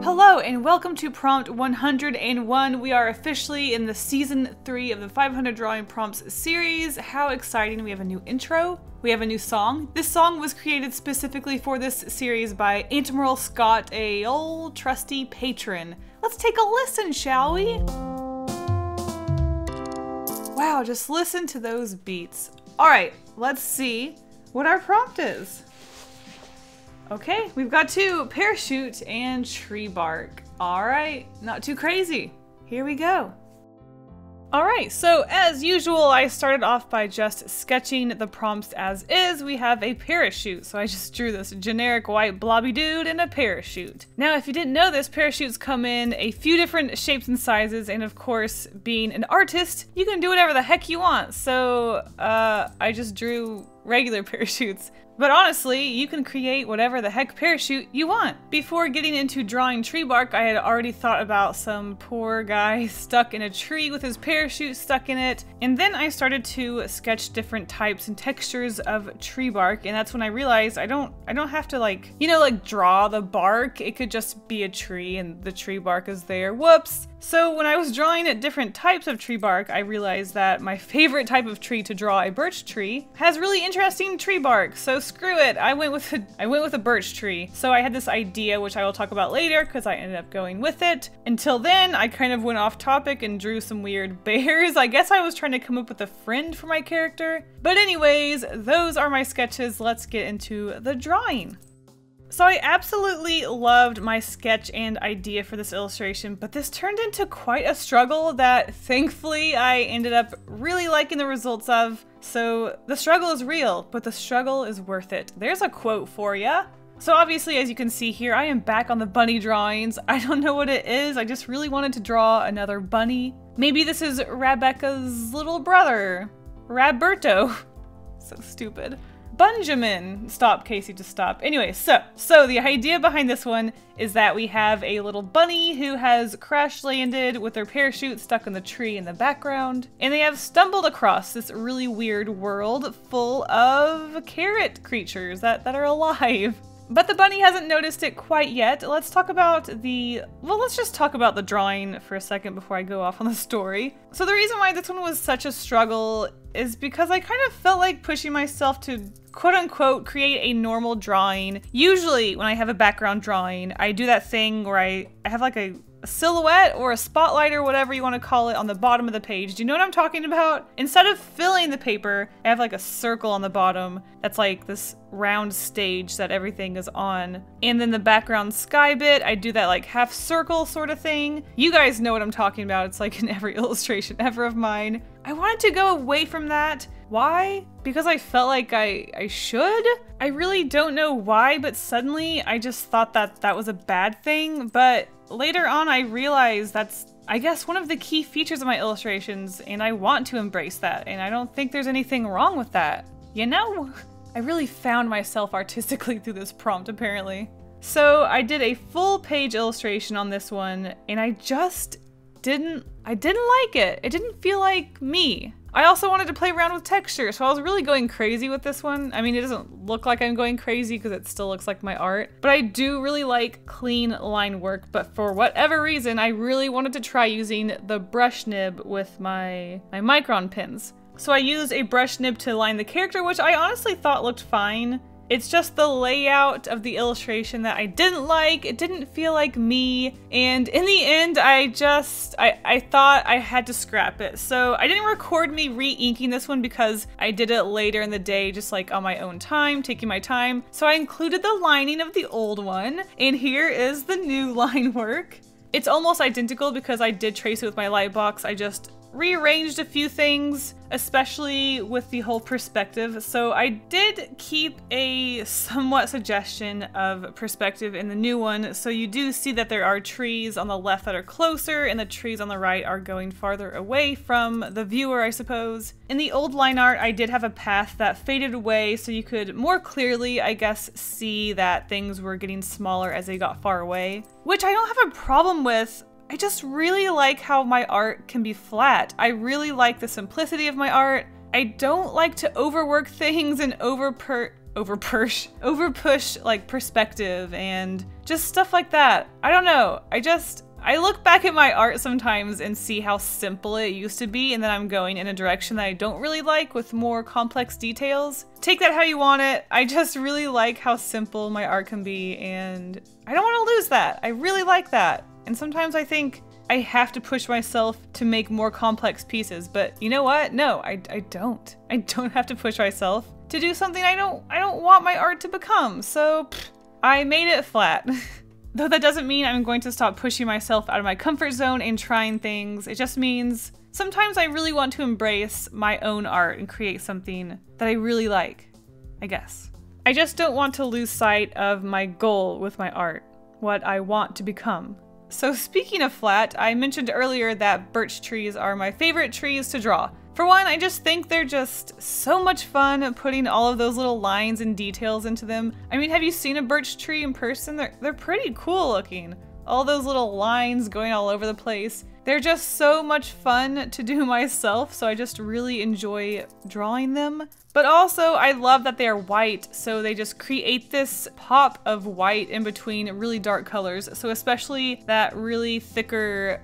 Hello and welcome to Prompt 101. We are officially in the season 3 of the 500 Drawing Prompts series. How exciting. We have a new intro. We have a new song. This song was created specifically for this series by Admiral Scott, a old trusty patron. Let's take a listen, shall we? Wow, just listen to those beats. All right, let's see what our prompt is. Okay, we've got two: parachute and tree bark. All right, not too crazy. Here we go. All right, so as usual, I started off by just sketching the prompts as is. We have a parachute, so I just drew this generic white blobby dude in a parachute. Now, if you didn't know this, parachutes come in a few different shapes and sizes, and of course, being an artist, you can do whatever the heck you want. So I just drew regular parachutes. But honestly, you can create whatever the heck parachute you want. Before getting into drawing tree bark, I had already thought about some poor guy stuck in a tree with his parachute stuck in it. And then I started to sketch different types and textures of tree bark. And that's when I realized I don't have to like draw the bark. It could just be a tree and the tree bark is there. Whoops. So when I was drawing at different types of tree bark, I realized that my favorite type of tree to draw, a birch tree, has really interesting tree bark. So screw it, I went with a birch tree. So I had this idea, which I will talk about later because I ended up going with it. Until then, I kind of went off topic and drew some weird bears. I guess I was trying to come up with a friend for my character. But anyways, those are my sketches. Let's get into the drawing. So I absolutely loved my sketch and idea for this illustration, but this turned into quite a struggle that thankfully I ended up really liking the results of. So the struggle is real, but the struggle is worth it. There's a quote for ya. So obviously, as you can see here, I am back on the bunny drawings. I don't know what it is. I just really wanted to draw another bunny. Maybe this is Rebecca's little brother, Raberto. So stupid. Benjamin. Stop, Kasey, just stop. Anyway, so the idea behind this one is that we have a little bunny who has crash landed with their parachute stuck in the tree in the background, and they have stumbled across this really weird world full of carrot creatures that are alive. But the bunny hasn't noticed it quite yet. Let's just talk about the drawing for a second before I go off on the story. So the reason why this one was such a struggle is because I kind of felt like pushing myself to quote unquote create a normal drawing. Usually when I have a background drawing, I do that thing where I have like a silhouette or a spotlight or whatever you want to call it on the bottom of the page. Do you know what I'm talking about? Instead of filling the paper, I have like a circle on the bottom that's like this round stage that everything is on. And then the background sky bit, I do that like half circle sort of thing. You guys know what I'm talking about. It's like in every illustration ever of mine. I wanted to go away from that. Why? Because I felt like I should? I really don't know why, but suddenly I just thought that was a bad thing. But later on I realized that's, I guess, one of the key features of my illustrations, and I want to embrace that, and I don't think there's anything wrong with that. You know? I really found myself artistically through this prompt, apparently. So I did a full page illustration on this one, and I just didn't like it. It didn't feel like me. I also wanted to play around with texture, so I was really going crazy with this one. I mean, it doesn't look like I'm going crazy because it still looks like my art, but I do really like clean line work. But for whatever reason, I really wanted to try using the brush nib with my Micron pens. So I used a brush nib to line the character, which I honestly thought looked fine. It's just the layout of the illustration that I didn't like. It didn't feel like me. And in the end, I thought I had to scrap it. So I didn't record me re-inking this one because I did it later in the day, just like on my own time, taking my time. So I included the lining of the old one. And here is the new line work. It's almost identical because I did trace it with my light box. I just rearranged a few things, especially with the whole perspective. So I did keep a somewhat suggestion of perspective in the new one. So you do see that there are trees on the left that are closer and the trees on the right are going farther away from the viewer, I suppose. In the old line art, I did have a path that faded away so you could more clearly, I guess, see that things were getting smaller as they got far away, which I don't have a problem with. I just really like how my art can be flat. I really like the simplicity of my art. I don't like to overwork things and overpush like perspective and just stuff like that. I don't know. I look back at my art sometimes and see how simple it used to be, and then I'm going in a direction that I don't really like with more complex details. Take that how you want it. I just really like how simple my art can be, and I don't want to lose that. I really like that. And sometimes I think I have to push myself to make more complex pieces, but you know what? No, I don't. I don't have to push myself to do something I don't want my art to become. So I made it flat. Though that doesn't mean I'm going to stop pushing myself out of my comfort zone and trying things. It just means sometimes I really want to embrace my own art and create something that I really like, I guess. I just don't want to lose sight of my goal with my art, what I want to become. So speaking of flat, I mentioned earlier that birch trees are my favorite trees to draw. For one, I just think they're just so much fun putting all of those little lines and details into them. I mean, have you seen a birch tree in person? They're pretty cool looking. All those little lines going all over the place. They're just so much fun to do myself, so I just really enjoy drawing them. But also, I love that they're white, so they just create this pop of white in between really dark colors. So especially that really thicker,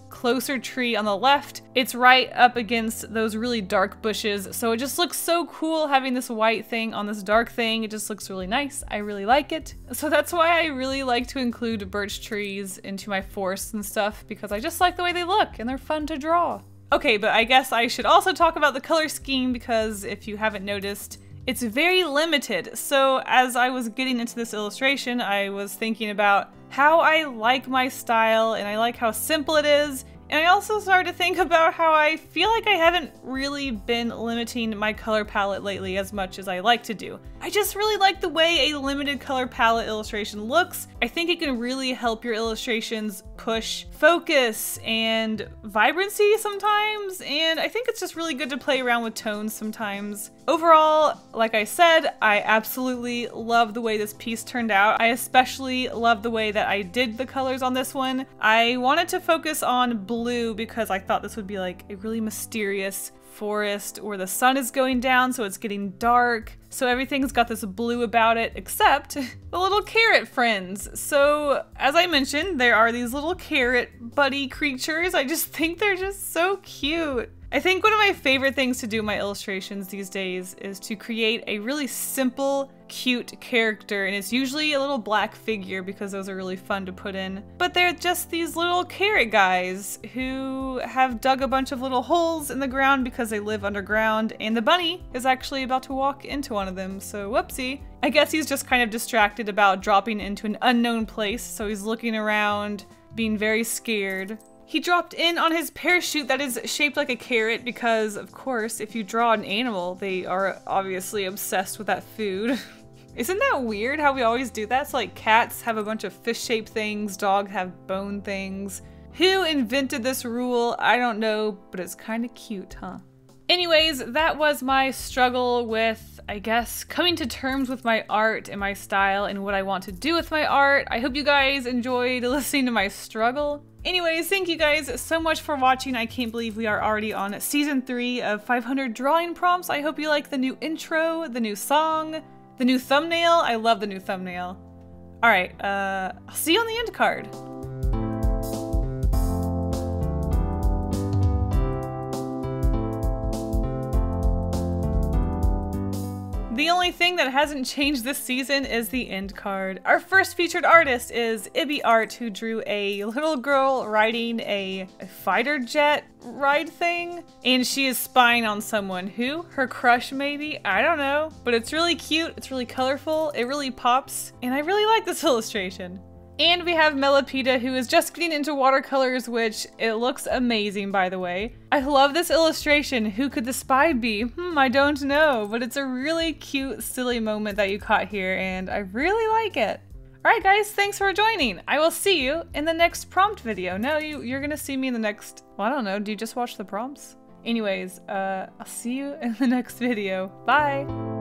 closer tree on the left, it's right up against those really dark bushes, so it just looks so cool having this white thing on this dark thing. It just looks really nice. I really like it. So that's why I really like to include birch trees into my forests and stuff, because I just like the way they look and they're fun to draw. Okay, but I guess I should also talk about the color scheme, because if you haven't noticed, it's very limited. So as I was getting into this illustration, I was thinking about how I like my style and I like how simple it is. And I also started to think about how I feel like I haven't really been limiting my color palette lately as much as I like to do. I just really like the way a limited color palette illustration looks. I think it can really help your illustrations push focus and vibrancy sometimes, and I think it's just really good to play around with tones sometimes. Overall, like I said, I absolutely love the way this piece turned out. I especially love the way that I did the colors on this one. I wanted to focus on blue because I thought this would be like a really mysterious forest where the sun is going down, so it's getting dark. So everything's got this blue about it, except the little carrot friends. So as I mentioned, there are these little carrot buddy creatures. I just think they're just so cute. I think one of my favorite things to do in my illustrations these days is to create a really simple, cute character, and it's usually a little black figure because those are really fun to put in. But they're just these little carrot guys who have dug a bunch of little holes in the ground because they live underground, and the bunny is actually about to walk into one of them, so whoopsie. I guess he's just kind of distracted about dropping into an unknown place, so he's looking around, being very scared. He dropped in on his parachute that is shaped like a carrot because, of course, if you draw an animal, they are obviously obsessed with that food. Isn't that weird how we always do that? It's like cats have a bunch of fish-shaped things, dogs have bone things. Who invented this rule? I don't know, but it's kind of cute, huh? Anyways, that was my struggle with, I guess, coming to terms with my art and my style and what I want to do with my art. I hope you guys enjoyed listening to my struggle. Anyways, thank you guys so much for watching. I can't believe we are already on season 3 of 500 drawing prompts. I hope you like the new intro, the new song, the new thumbnail. I love the new thumbnail. All right, I'll see you on the end card. The only thing that hasn't changed this season is the end card. Our first featured artist is Ibby Art, who drew a little girl riding a fighter jet ride thing, and she is spying on someone. Who? Her crush maybe? I don't know. But it's really cute, it's really colorful, it really pops, and I really like this illustration. And we have Melipita, who is just getting into watercolors, which it looks amazing, by the way. I love this illustration. Who could the spy be? I don't know, but it's a really cute, silly moment that you caught here, and I really like it. Alright guys, thanks for joining. I will see you in the next prompt video. No, you're gonna see me in the next, well, I don't know, do you just watch the prompts? Anyways, I'll see you in the next video. Bye!